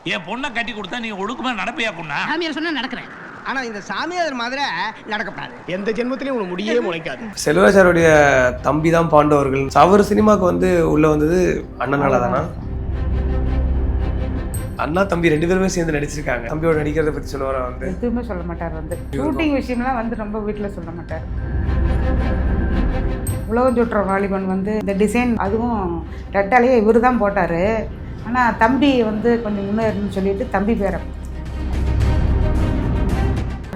என் பொண்ணை கட்டி கொடுத்தா நீ ஒழுக்கமா நடப்பையா பொண்ணா? சாமியார் சொன்னா நடக்கிறேன். ஆனா இந்த சாமியார் மாதிரி நடக்கப்படாது. எந்த ஜென்மத்திலையும் உங்களுக்கு முடியே முளைக்காது. செல்வராஜருடைய தம்பி தான் பாண்டவர்கள். அவர் சினிமாவுக்கு வந்து உள்ள வந்தது அண்ணனால தானா? அண்ணா தம்பி 2 பேருமே சேர்ந்து நடிச்சிருக்காங்க. தம்பியோட நடிக்கிறத பத்தி சொல்லுவாரா? வந்து எதுவுமே சொல்ல மாட்டார். வந்து ஷூட்டிங் விஷயம்லாம் வந்து ரொம்ப வீட்டில் சொல்ல மாட்டார். உலகம் சுற்ற வாலிபன் வந்து இந்த டிசைன் அதுவும் ரெட்டாலேயே இவர் தான் போட்டார். ஆனால் தம்பி வந்து கொஞ்சம் முன்னேறணும்னு சொல்லிட்டு தம்பி பேரை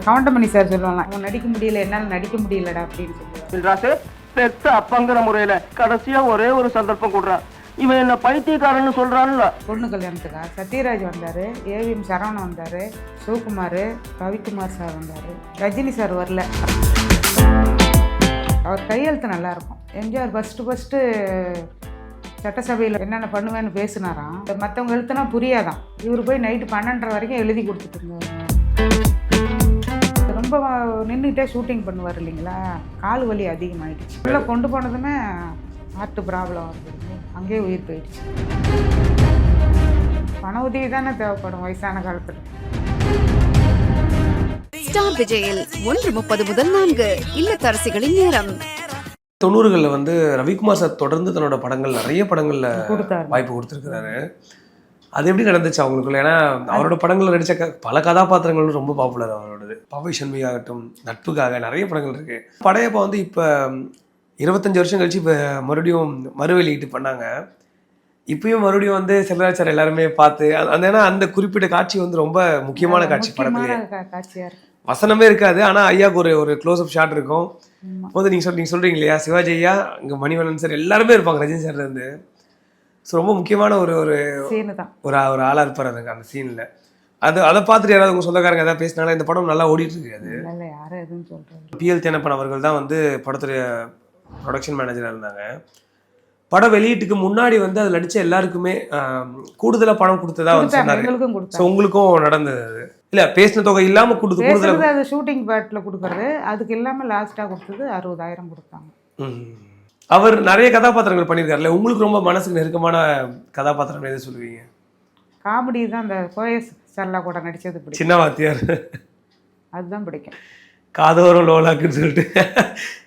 கவுண்டமணி சார் சொல்லுவாங்க, அவன் நடிக்க முடியல, என்னால் நடிக்க முடியலடா அப்படின்னு சொல்லுவாங்க. பெத்த அப்பங்கிற முறையில கடைசியா ஒரே ஒரு சந்தர்ப்பம் கொடுறான். இவன் என்ன பைத்தியக்காரன்னு சொல்றான்ல. பொண்ணு கல்யாணத்துக்கா சத்யராஜ் வந்தார், ஏவிஎம் சரவணன் வந்தார், சிவகுமார், ரவிக்குமார் சார் வந்தார், ரஜினி சார் வரல. அவர் கையெழுத்து நல்லாயிருக்கும். எம்ஜிஆர் ஃபஸ்ட்டு சட்டசபையில் என்னென்ன பண்ணுவேன்னு பேசினாராம். மற்றவங்க எழுத்துனா புரியாதான். இவர் போய் நைட்டு 12:30 வரைக்கும் எழுதி கொடுத்துட்டு இருந்தார். ரொம்ப நின்றுக்கிட்டே ஷூட்டிங் பண்ணுவார் இல்லைங்களா, கால் வலி அதிகமாகிடுச்சு. உள்ள கொண்டு போனதுமே ஹார்ட் ப்ராப்ளம் வந்துருக்கு, அங்கேயே உயிர் போயிடுச்சு. பண உதவி தானே தேவைப்படும் வயசான காலத்தில். ஸ்டார் விஜயில் 1:30 முதல் 4 இல்லத்தரசிகளின் நேரம். 90களில் வந்து ரவிக்குமார் சார் தொடர்ந்து தன்னோட படங்கள் நிறைய படங்கள்ல வாய்ப்பு கொடுத்துருக்கிறாரு. அது எப்படி நடந்துச்சு அவங்களுக்குள்ள? ஏன்னா அவரோட படங்கள்ல நடிச்ச பல கதாபாத்திரங்களும் ரொம்ப பாப்புலர் அவரோடது. பவை சண்மி ஆகட்டும், நட்புக்காக நிறைய படங்கள் இருக்கு. படையப்பா வந்து இப்போ 25 வருஷம் கழிச்சு இப்போ மறுபடியும் மறுவெளியிட்டு பண்ணாங்க. இப்பயும் மறுபடியும் வந்து செல்வராஜ் சார் எல்லாருமே பார்த்து அந்த ஏன்னா அந்த குறிப்பிட்ட காட்சி வந்து ரொம்ப முக்கியமான காட்சி. படத்துலேயே காட்சியாக இருக்கும், வசனமே இருக்காது, ஆனால் ஐயாவுக்கு ஒரு க்ளோஸ்அப் ஷாட் இருக்கும். போது நீங்கள் சொல்கிறீங்க இல்லையா, சிவாஜி ஐயா, இங்கே மணிவண்ணன் சார் எல்லாருமே இருப்பாங்க ரஜினி சார்லேருந்து. ஸோ ரொம்ப முக்கியமான ஒரு ஒரு ஆளாக இருப்பார் அதுக்கு அந்த சீனில். அதை பார்த்துட்டு யாராவது உங்கள் சொந்தக்காரங்க எதாவது பேசினாலும் இந்த படம் நல்லா ஓடிட்டு இருக்கு. அது யாரும் எதுவும் சொல்கிறாங்க. PL தேனப்பன் அவர்கள் தான் வந்து படத்துடைய ப்ரொடக்ஷன் மேனேஜராக இருந்தாங்க. படம் வெளியீட்டுக்கு முன்னாடி வந்து அதில் நடித்த எல்லாருக்குமே கூடுதலாக பணம் கொடுத்ததா வந்து சொன்னாங்க. ஸோ உங்களுக்கும் நடந்தது அது இல்லை? பேசின தொகை இல்லாமல் கூடுதலாக அது ஷூட்டிங் பேட்டில் கொடுக்குறது, அதுக்கு இல்லாமல் லாஸ்ட்டாக கொடுத்தது 60,000 கொடுத்தாங்க. அவர் நிறைய கதாபாத்திரங்கள் பண்ணியிருக்காருல்ல, உங்களுக்கு ரொம்ப மனசுக்கு நெருக்கமான கதாபாத்திரம் எது சொல்லுவீங்க? காமெடி தான். அந்த கோயஸ் சரளா கூட நடித்தது பிடிக்கும். சின்ன வாத்தியார் அதுதான் பிடிக்கும். காதோரம் லோலாக்குன்னு சொல்லிட்டு.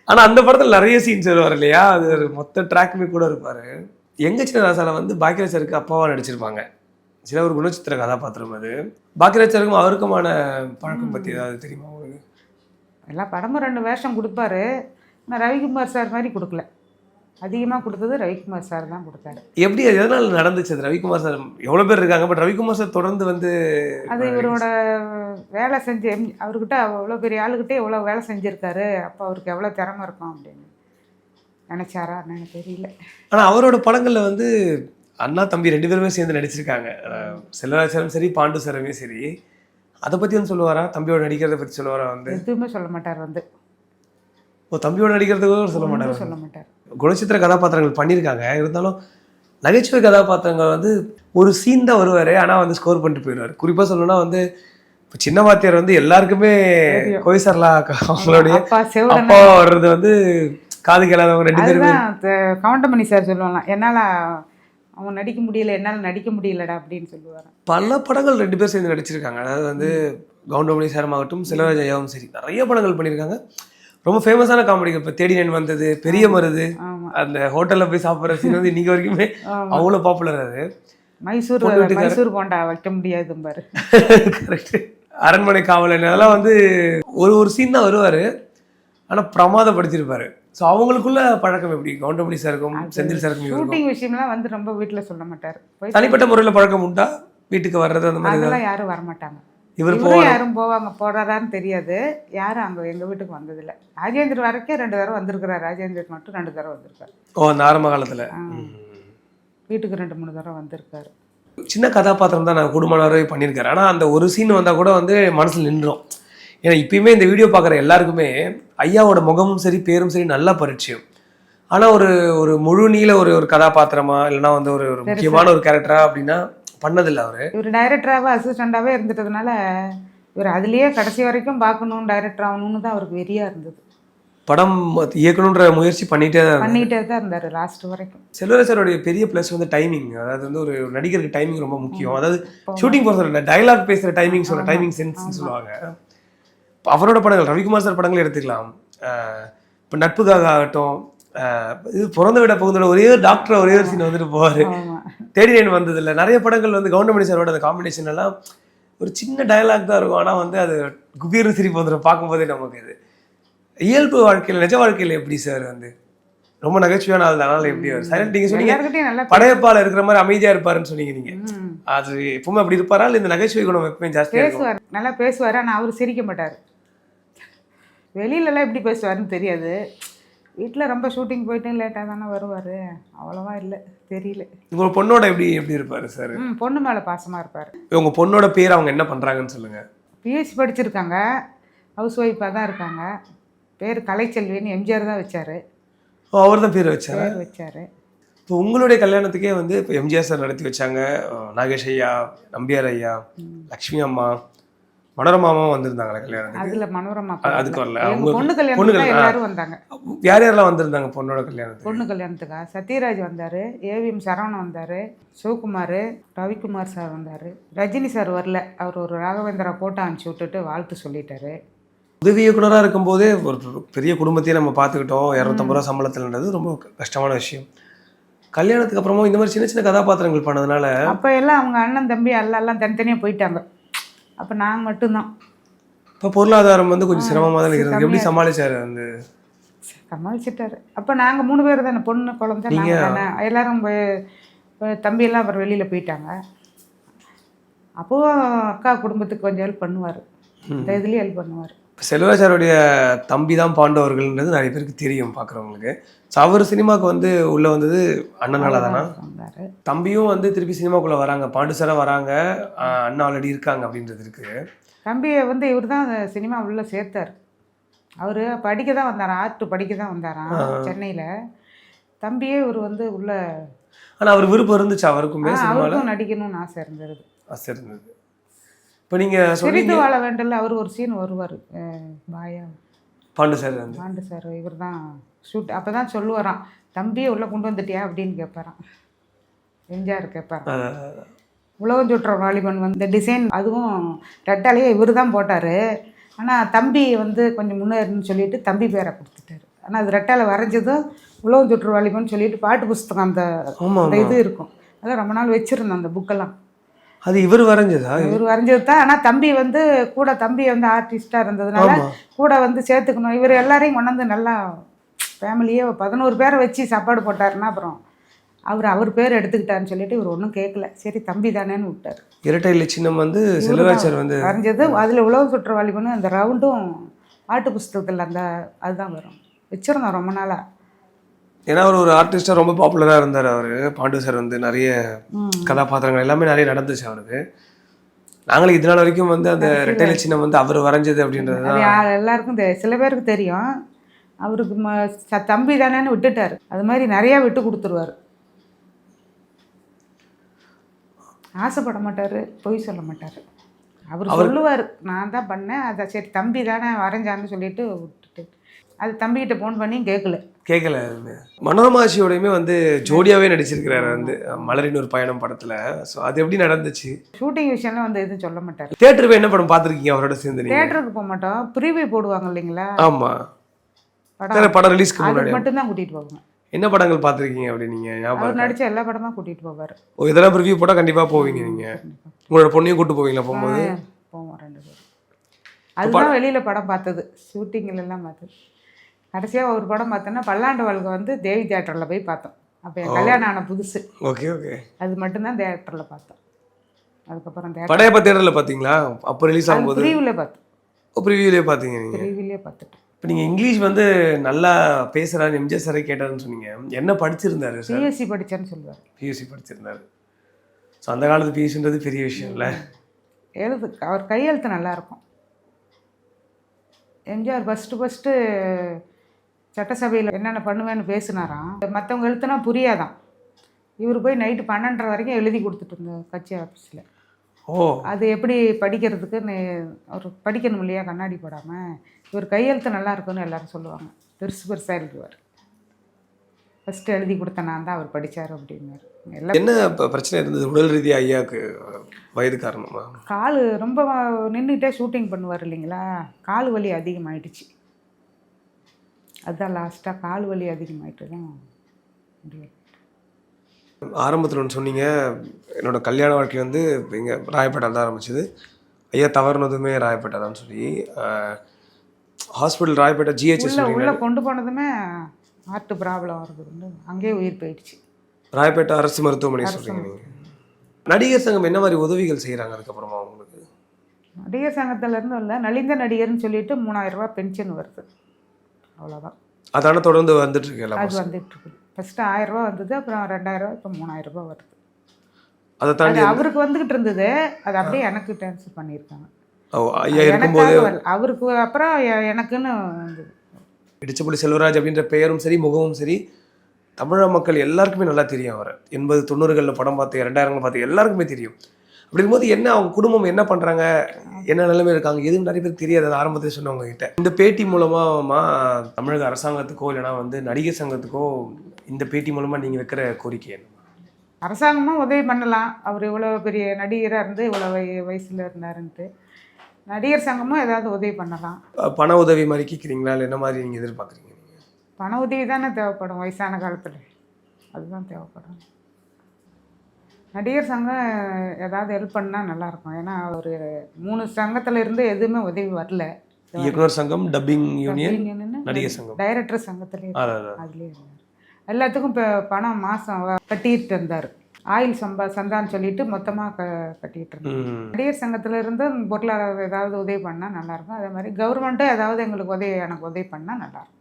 ஆனால் அந்த படத்தில் நிறைய சீன்ஸ் வருவார் இல்லையா, அது ஒரு மொத்த ட்ராக்குமே கூட இருப்பார். எங்க சின்ன ராசால வந்து பாக்கியராஜ் சாருக்கு அப்பாவாக நடிச்சிருப்பாங்க. சில ஒரு குணச்சித்திர கதாபாத்திரம் அது. பாக்கியராஜ் சாருக்கும் அவருக்குமான பழக்கம் பற்றி ஏதாவது தெரியுமா உங்களுக்கு? எல்லா படமும் 2 வேஷம் கொடுப்பாரு. நான் ரவிக்குமார் சார் மாதிரி கொடுக்கல. அதிகமாக கொடுத்தது ரவிக்குமார் சார் தான் கொடுத்தாரு. எப்படி எதனால நடந்துச்சு அது? ரவிக்குமார் சார் எவ்வளோ பேர் இருக்காங்க, பட் ரவிக்குமார் சார் தொடர்ந்து வந்து அது இவரோட வேலை செஞ்சு அவர்கிட்ட அவ்வளோ பெரிய ஆளுகிட்டே எவ்வளோ வேலை செஞ்சுருக்காரு, அப்போ அவருக்கு எவ்வளோ திறமை இருக்கும் அப்படின்னு நினச்சாரா எனக்கு தெரியல. ஆனால் அவரோட படங்களில் வந்து அண்ணா தம்பி 2 பேருமே சேர்ந்து நடிச்சிருக்காங்க. செல்வராஜ் சாரும் சரி, பாண்டு சாருமே சரி. அதை பற்றி வந்து சொல்லுவாரா? தம்பியோட நடிக்கிறத பற்றி சொல்லுவாரா? வந்து எதுவுமே சொல்ல மாட்டார். வந்து தம்பியோட நடிக்கிறதுக்கு சொல்ல மாட்டார். குணச்சித்திர கதாபாத்திரங்கள் பண்ணியிருக்காங்க, இருந்தாலும் நகைச்சுவை கதாபாத்திரங்கள் வந்து ஒரு சீன் தான் வருவார், ஆனால் வந்து ஸ்கோர் பண்ணிட்டு போயிடுவார். குறிப்பாக சொல்லணும்னா வந்து இப்போ சின்ன வாத்தியார் வந்து எல்லாருக்குமே கோவிசர்லா அவங்களுடைய அப்பா வர்றது வந்து காது கேளாதவங்க 2 பேருமே. கவுண்டமணி சார் சொல்லுவாங்க, என்னால் அவன் நடிக்க முடியல, என்னால் நடிக்க முடியலடா அப்படின்னு சொல்லுவார். பல படங்கள் 2 பேர் சேர்ந்து நடிச்சிருக்காங்க. அதாவது வந்து கவுண்டமணி சாரமாகட்டும், செல்வராஜ் ஐயாவும் சரி, நிறைய படங்கள் பண்ணியிருக்காங்க. ரொம்ப ஃபேமஸான காமெடிகள். இப்போ தேடி நன் வந்தது, பெரிய மருது, அந்த ஹோட்டலில் போய் சாப்பிட்ற சீன் வந்து இன்னைக்கு வரைக்குமே அவ்வளோ பாப்புலர். அது மைசூர் போண்டா வைக்க முடியாது பாரு. கரெக்ட். அரண்மனை காவலன் அதெல்லாம் வந்து ஒரு சீன் தான் வருவார், ஆனால் பிரமாதப்படுத்தியிருப்பாரு. ஸோ அவங்களுக்குள்ள பழக்கம் எப்படி கவுண்டமணி சாருக்கும் செந்தில் சாருக்கும்? ஷூட்டிங் விஷயம்லாம் வந்து ரொம்ப வீட்டில் சொல்ல மாட்டார். தனிப்பட்ட முறையில் பழக்கம் உண்டா? வீட்டுக்கு வர்றது அந்த மாதிரி அதெல்லாம் யாரும் வரமாட்டாங்க. இவர் யாரும் போவாங்க போறாரான்னு தெரியாது. யாரும் அங்கே எங்கள் வீட்டுக்கு வந்ததில்லை. ராஜேந்திர வரைக்கும் 2 தடவை வந்திருக்கிறார். ராஜேந்திரன் மட்டும் 2 தடவை வந்திருக்காரு. அந்த ஆரம்ப காலத்தில் வீட்டுக்கு 2-3 தடவை வந்திருக்காரு. சின்ன கதாபாத்திரம் தான் நான் குடும்பமானவரே பண்ணியிருக்காரு. ஆனால் அந்த ஒரு சீன் வந்தால் கூட வந்து மனசில் நின்றோம். ஏன்னா இப்பயுமே இந்த வீடியோ பார்க்குற எல்லாருக்குமே ஐயாவோட முகமும் சரி, பேரும் சரி நல்லா பரிச்சயம். ஆனால் ஒரு முழு நீள ஒரு கதாபாத்திரமா இல்லைன்னா வந்து ஒரு முக்கியமான ஒரு கேரக்டரா அப்படின்னா பண்ணதில்லை. இவர் டைரக்டராகவே அசிஸ்டண்டாகவே இருந்துட்டதுனால இவர் அதுலேயே கடைசி வரைக்கும் பார்க்கணும், டைரக்டர் ஆகணும்னு தான் அவருக்கு வெறியாக இருந்தது. படம் இயக்கணுன்ற முயற்சி பண்ணிட்டே தான் இருந்தாரு. பண்ணிகிட்டே தான் இருந்தார் லாஸ்ட் வரைக்கும். செல்வராஜ் சாரோடைய பெரிய ப்ளஸ் வந்து டைமிங். அதாவது வந்து ஒரு நடிகருக்கு டைமிங் ரொம்ப முக்கியம். அதாவது ஷூட்டிங் போகிற டைலாக் பேசுகிற டைமிங் சொல்ல டைமிங் சென்ஸ்ன்னு சொல்லுவாங்க. இப்போ அவரோட படங்கள் ரவிக்குமார் சார் படங்கள் எடுத்துக்கலாம். இப்போ நட்புக்காக ஆகட்டும், இது பிறந்த விட பகுதியில் ஒரே ஒரு டாக்டர் ஒரே ஒரு சீன் வந்துட்டு போவார். தேடி நைன் வந்ததில்லை. நிறைய படங்கள் வந்து கவுண்டமணி சாரோட அந்த காம்பினேஷன் எல்லாம் ஒரு சின்ன டயலாக் தான் இருக்கும். ஆனால் வந்து அது குபீர்னு சிரிப்பு வந்துடும் பார்க்கும்போதே நமக்கு. இது இயல்பு வாழ்க்கையில் நிஜ வாழ்க்கையில் எப்படி சார் வந்து ரொம்ப நகைச்சுவையான ஆள் தானால எப்படி அவர் சைலண்ட்? நீங்கள் சொன்னீங்க படையப்பால் இருக்கிற மாதிரி அமைதியாக இருப்பாருன்னு சொன்னீங்க. நீங்கள் அது எப்பவுமே அப்படி இருப்பாரா இல்லை இந்த நகைச்சுவை குணம் எப்பவுமே ஜாஸ்தியாக பேசுவார்? நல்லா பேசுவார். ஆனால் அவர் சிரிக்க மாட்டார். வெளியிலலாம் எப்படி பேசுவார்னு தெரியாது. வீட்டில் ரொம்ப ஷூட்டிங் போயிட்டு லேட்டாக தானே வருவார். அவ்வளோவா இல்லை, தெரியல. உங்கள் பொண்ணோட எப்படி இருப்பார் சார்? பொண்ணு மேலே பாசமாக இருப்பார். உங்கள் பொண்ணோட பேர் அவங்க என்ன பண்ணுறாங்கன்னு சொல்லுங்கள். பிஎஸ்சி படிச்சிருக்காங்க, ஹவுஸ் ஒய்ஃபாக தான் இருக்காங்க. பேர் கலைச்செல்வின்னு எம்ஜிஆர் தான் வச்சார். அவர் தான் பேர் வச்சார். இப்போ உங்களுடைய கல்யாணத்துக்கே வந்து இப்போ எம்ஜிஆர் சார் நடத்தி வச்சாங்க. நாகேஷ் ஐயா, நம்பியார் ஐயா, லக்ஷ்மி அம்மா, மனோரமாவும் வந்திருந்தாங்களே கல்யாணத்துக்கு. அதில் மனோரமா அதுக்கு வரல. பொண்ணு கல்யாணத்துக்கு எல்லாரும் வந்தாங்க. யார் யாரெல்லாம் வந்திருந்தாங்க பொண்ணோட கல்யாணத்துக்கு? பொண்ணு கல்யாணத்துக்கா சத்யராஜ் வந்தார், ஏவிஎம் சரவணன் வந்தார், சிவகுமார், ரவிக்குமார் சார் வந்தார். ரஜினி சார் வரல. அவர் ஒரு ராகவேந்திரா போட்டோ அனுப்பிச்சி விட்டுட்டு வாழ்த்து சொல்லிட்டாரு. உதவி இயக்குனராக இருக்கும்போதே ஒரு பெரிய குடும்பத்தையே நம்ம பார்த்துக்கிட்டோம். 250 ரூபா சம்பளத்துலன்றது ரொம்ப கஷ்டமான விஷயம். கல்யாணத்துக்கு அப்புறமும் இந்த மாதிரி சின்ன சின்ன கதாபாத்திரங்கள் பண்ணதுனால அப்போ எல்லாம் அவங்க அண்ணன் தம்பி எல்லாம் தனித்தனியாக போயிட்டாங்க. அப்போ நாங்கள் மட்டும்தான். இப்போ பொருளாதாரம் வந்து கொஞ்சம் சிரமமாக தான் இருந்தது. எப்படி சமாளிச்சாரு? வந்து சமாளிச்சிட்டாரு. அப்போ நாங்கள் 3 பேர் தானே, பொண்ணு குழந்தை நாங்கள் தானே. எல்லாரும் தம்பியெல்லாம் அப்புறம் வெளியில் போயிட்டாங்க. அப்போது அக்கா குடும்பத்துக்கு கொஞ்சம் ஹெல்ப் பண்ணுவார். இந்த இதுலேயும் ஹெல்ப் பண்ணுவார். செல்வராஜாருடைய தம்பி தான் பாண்டவர்கள்ன்றது நிறைய பேருக்கு தெரியும் பார்க்குறவங்களுக்கு. ஸோ அவர் சினிமாவுக்கு வந்து உள்ளே வந்தது அண்ணனால தானா? தம்பியும் வந்து திருப்பி சினிமாக்குள்ளே வராங்க, பாண்டு சாராக வராங்க, அண்ணா ஆல்ரெடி இருக்காங்க அப்படின்றது இருக்குது. தம்பியை வந்து இவர் தான் சினிமா உள்ளே சேர்த்தார். அவர் படிக்க தான் வந்தாராம், ஆர்ட் படிக்க தான் வந்தாராம் சென்னையில். தம்பியே இவர் வந்து உள்ள. ஆனால் அவர் விருப்பம் இருந்துச்சு அவருக்குமே? அவருக்கும் நடிக்கணும்னு ஆசை இருந்தது. ஆசை இருந்தது. இப்போ நீங்கள் சிரித்து வாழ வேண்டல அவர் ஒரு சீன் வருவார். பாயா பாண்டு சார் வந்து பாண்டு சார் இவர் தான் ஷூட். அப்போ தான் சொல்லுவாராம், தம்பியை உள்ளே கொண்டு வந்துட்டியா அப்படின்னு கேட்பாராம். எம்ஜிஆர் கேட்பாராம். உலகம் சுற்ற வாலிபன் வந்து இந்த டிசைன் அதுவும் ரெட்டாலேயே இவர் தான் போட்டார். ஆனால் தம்பி வந்து கொஞ்சம் முன்னேறுன்னு சொல்லிட்டு தம்பி பேரை கொடுத்துட்டாரு. ஆனால் அது ரெட்டால் வரைஞ்சதும் உலகம் சுற்று வாலிபன் சொல்லிட்டு பாட்டு புஸ்தகம் அந்த இது இருக்கும். அதெல்லாம் ரொம்ப நாள் வச்சுருந்தோம் அந்த புக்கெல்லாம். அது இவர் வரைஞ்சதா? இவர் வரைஞ்சது தான். ஆனால் தம்பி வந்து கூட தம்பி வந்து ஆர்டிஸ்டாக இருந்ததுனால கூட வந்து சேர்த்துக்கணும். இவர் எல்லாரையும் கொண்டாந்து நல்லா ஃபேமிலியே 11 பேரை வச்சு சாப்பாடு போட்டாருன்னா அப்புறம் அவர் பேர் எடுத்துக்கிட்டாருன்னு சொல்லிட்டு இவர் ஒன்றும் கேட்கல. சரி தம்பி தானேன்னு விட்டார். இரட்டை இலை சின்னம் வந்து செல்வராஜர் வந்து வரைஞ்சது. அதில் உலக சுற்றுவாளிபன்னு அந்த ரவுண்டும் பாட்டு புஸ்தகத்தில் அந்த அதுதான் வரும் வச்சுருந்தோம் ரொம்ப நாளாக. ஏன்னா அவர் ஒரு ஆர்டிஸ்டாக ரொம்ப பாப்புலராக இருந்தார். அவர் பாண்டு சார் வந்து நிறைய கதாபாத்திரங்கள் எல்லாமே நிறைய நடந்துச்சு அவருக்கு. நாங்களுக்கு இதனால் வரைக்கும் வந்து அந்த ரெட்டையில சின்னம் வந்து அவர் வரைஞ்சது அப்படின்றது எல்லாருக்கும் சில பேருக்கு தெரியும். அவருக்கு தம்பி தானேன்னு விட்டுட்டார். அது மாதிரி நிறையா விட்டு கொடுத்துருவார். ஆசைப்பட மாட்டார், பொய் சொல்ல மாட்டார். அவர் சொல்லுவார் நான் தான் பண்ணேன், அதை சரி தம்பி தானே வரைஞ்சான்னு சொல்லிட்டு விட்டுட்டு அது தம்பிக்கிட்ட ஃபோன் பண்ணி கேட்கல. மனோரமாசியோடையுமே வந்து ஜோடியாவே நடிச்சிருக்கிறாரு வந்து மலரின் ஒரு பயணம் படத்துல. ஸோ அது எப்படி நடந்துச்சு? ஷூட்டிங் விஷயம்லாம் வந்து எதுவும் சொல்ல மாட்டார். தியேட்டருக்கு என்ன படம் பார்த்துருக்கீங்க அவரோட சேர்ந்து? தியேட்டருக்கு போக மாட்டோம், ப்ரீவியூ போடுவாங்க இல்லைங்களா? ஆமாம், படம் ரிலீஸ்க்கு முன்னாடி மட்டும்தான் கூட்டிகிட்டு போவாங்க. என்ன படங்கள் பார்த்துருக்கீங்க அப்படி நீங்கள்? அவர் நடித்த எல்லா படமும் கூட்டிகிட்டு போவார். இதெல்லாம் ரிவ்யூ போட்டால் கண்டிப்பாக போவீங்க நீங்கள்? உங்களோட பொண்ணையும் கூப்பிட்டு போவீங்களா போகும்போது? போவோம் 2 பேரும். அதுதான் வெளியில் படம் பார்த்தது, ஷூட்டிங்கிலெல்லாம் பார்த்தது. கடைசியாக ஒரு படம் பார்த்தோன்னா பல்லாண்டு வாழ்க்கை வந்து தேவி தியேட்டரில் போய் பார்த்தோம். அப்போ என் கல்யாணம் ஆன புதுசு. Okay okay. அது மட்டும்தான் தியேட்டரில் பார்த்தோம். அதுக்கப்புறம் படையப்பா தியேட்டரில் பார்த்தீங்களா? அப்போ ரிலீஸ் ஆகும்போது ப்ரீவியூவில் பார்த்தோம். ப்ரீவியூலே பார்த்தீங்க நீங்கள்? ப்ரீவியூலே பார்த்துட்டோம். இப்போ நீங்கள் இங்கிலீஷ் வந்து நல்லா பேசுகிறாரு எம்ஜிஆர் சாரே கேட்டாருன்னு சொன்னீங்க. என்ன படிச்சிருந்தாரு சார்? பிஎஸ்சி படித்தேன்னு சொல்லுவார். பிஎஸ்சி படிச்சிருந்தாரு. ஸோ அந்த காலத்து பிஎஸ்சின்றது பெரிய விஷயம் இல்லை? அவர் கையெழுத்து நல்லாயிருக்கும். எம்ஜிஆர் ஃபஸ்ட்டு சட்டசபையில் என்னென்ன பண்ணுவேன்னு பேசினாராம். மற்றவங்க எழுத்துனா புரியாதான். இவர் போய் நைட்டு 12:30 வரைக்கும் எழுதி கொடுத்துட்டு இருந்தார் கட்சி ஆஃபீஸில். ஓ அது எப்படி படிக்கிறதுக்கு அவர் படிக்கணும் இல்லையா கண்ணாடி போடாமல். இவர் கையெழுத்து நல்லா இருக்குன்னு எல்லாரும் சொல்லுவாங்க. பெருசு பெருசாக எழுதுவார். ஃபஸ்ட்டு எழுதி கொடுத்த நான் தான் அவர் படித்தார் அப்படின்னாரு. எல்லாம் என்ன பிரச்சனை இருந்தது உடல் ரீதியாக ஐயாவுக்கு? வயது காரணமா? கால் ரொம்ப நின்றுட்டே ஷூட்டிங் பண்ணுவார் இல்லைங்களா, கால் வலி அதிகமாயிடுச்சு. அதுதான் லாஸ்ட்டாக கால் வலி அதிகமாயிட்டு தான் முடியும். ஆரம்பத்தில் ஒன்று சொன்னீங்க, என்னோட கல்யாண வாழ்க்கை வந்து இங்கே ராயப்பேட்டை தான் ஆரம்பிச்சது, ஐயா தவறுனதுமே ராயப்பேட்டை தான் சொல்லி ஹாஸ்பிட்டல் ராயப்பேட்டை ஜிஹெச்எஸ் உள்ளே கொண்டு போனதுமே ஹார்ட் ப்ராப்ளம் வருது, அங்கேயே உயிர் போயிடுச்சு. ராயப்பேட்டை அரசு மருத்துவமனை சொல்கிறீங்க நீங்கள். நடிகர் சங்கம் என்ன மாதிரி உதவிகள் செய்கிறாங்க அதுக்கப்புறமா உங்களுக்கு? நடிகர் சங்கத்திலேருந்து இல்லை, நலிந்த நடிகர்னு சொல்லிட்டு 3000 ரூபா பென்ஷன் வருது, அவ்வளோதான். அதான தொடர்ந்து வந்துட்டு இருக்கு எல்லாம். அது வந்துட்டுருக்கு. ஃபஸ்ட்டு 1000 ரூபா வந்தது, அப்புறம் 2000 ரூபா, இப்போ 3000 ரூபா வருது. அதை தாண்டி அவருக்கு வந்துக்கிட்டு இருந்தது, அது அப்படியே எனக்கு ட்ரான்ஸ்ஃபர் பண்ணியிருக்காங்க. ஐயா இருக்கும்போது அவருக்கு அப்புறம் எனக்குன்னு வந்தது. இடிச்சபுடி செல்வராஜ் அப்படின்ற பெயரும் சரி முகமும் சரி தமிழக மக்கள் எல்லாருக்குமே நல்லா தெரியும். அவர் 80 90களில் படம் பார்த்து 2000 பார்த்து எல்லாருக்குமே தெரியும். அப்படி இருக்கும்போது என்ன அவங்க குடும்பம் என்ன பண்ணுறாங்க, என்ன நிலைமை இருக்காங்க, எதுவும் நிறைய பேர் தெரியாது. அது ஆரம்பத்தில் சொன்னவங்க கிட்ட இந்த பேட்டி மூலமாக தமிழக அரசாங்கத்துக்கோ இல்லைனா வந்து நடிகர் சங்கத்துக்கோ இந்த பேட்டி மூலமாக நீங்கள் வைக்கிற கோரிக்கை என்ன? அரசாங்கமும் உதவி பண்ணலாம். அவர் இவ்வளோ பெரிய நடிகராக இருந்து இவ்வளோ வயசில் இருந்தாருன்ட்டு நடிகர் சங்கமும் ஏதாவது உதவி பண்ணலாம். பண உதவி மாதிரி கேட்குறீங்களா இல்லை என்ன மாதிரி நீங்கள் எதிர்பார்க்குறீங்க? பண உதவி தானே தேவைப்படும் வயசான காலத்தில், அதுதான் தேவைப்படும். நடிகர் சங்கம் ஏதாவது ஹெல்ப் பண்ணால் நல்லாயிருக்கும். ஏன்னா ஒரு 3 சங்கத்தில் இருந்து எதுவுமே உதவி வரல. இயக்குனர் சங்கம், டப்பிங் யூனியன், நடிகர் சங்கம், டைரக்டர் சங்கத்துலேயே அதுலேயே இருந்தார். எல்லாத்துக்கும் இப்போ பணம் மாதம் கட்டிட்டு இருந்தார். ஆயில் சந்தான்னு சொல்லிட்டு மொத்தமாக கட்டிகிட்டு இருந்தார். நடிகர் சங்கத்தில் இருந்து பொருளாதார ஏதாவது உதவி பண்ணால் நல்லாயிருக்கும். அதே மாதிரி கவர்மெண்ட்டும் ஏதாவது எங்களுக்கு எனக்கு உதவி பண்ணால் நல்லாயிருக்கும்.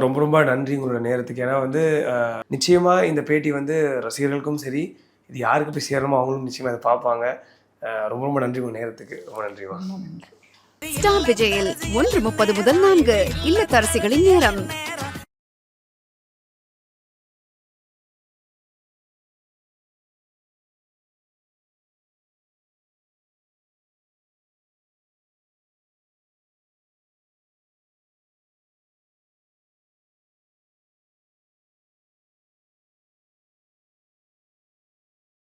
ரொம்ப ரொம்ப நன்றி உங்களோட நேரத்துக்கு. ஏன்னா வந்து நிச்சயமாக இந்த பேட்டி வந்து ரசிகர்களுக்கும் சரி, இது யாருக்கு போய் சேரணுமோ அவங்களும் நிச்சயமாக அதை பார்ப்பாங்க. ரொம்ப ரொம்ப நன்றி உங்கள் நேரத்துக்கு. ரொம்ப நன்றிமா. ஸ்டார் விஜயில் 1:30 முதல் 4 இல்லத்தரசிகளின் நேரம்.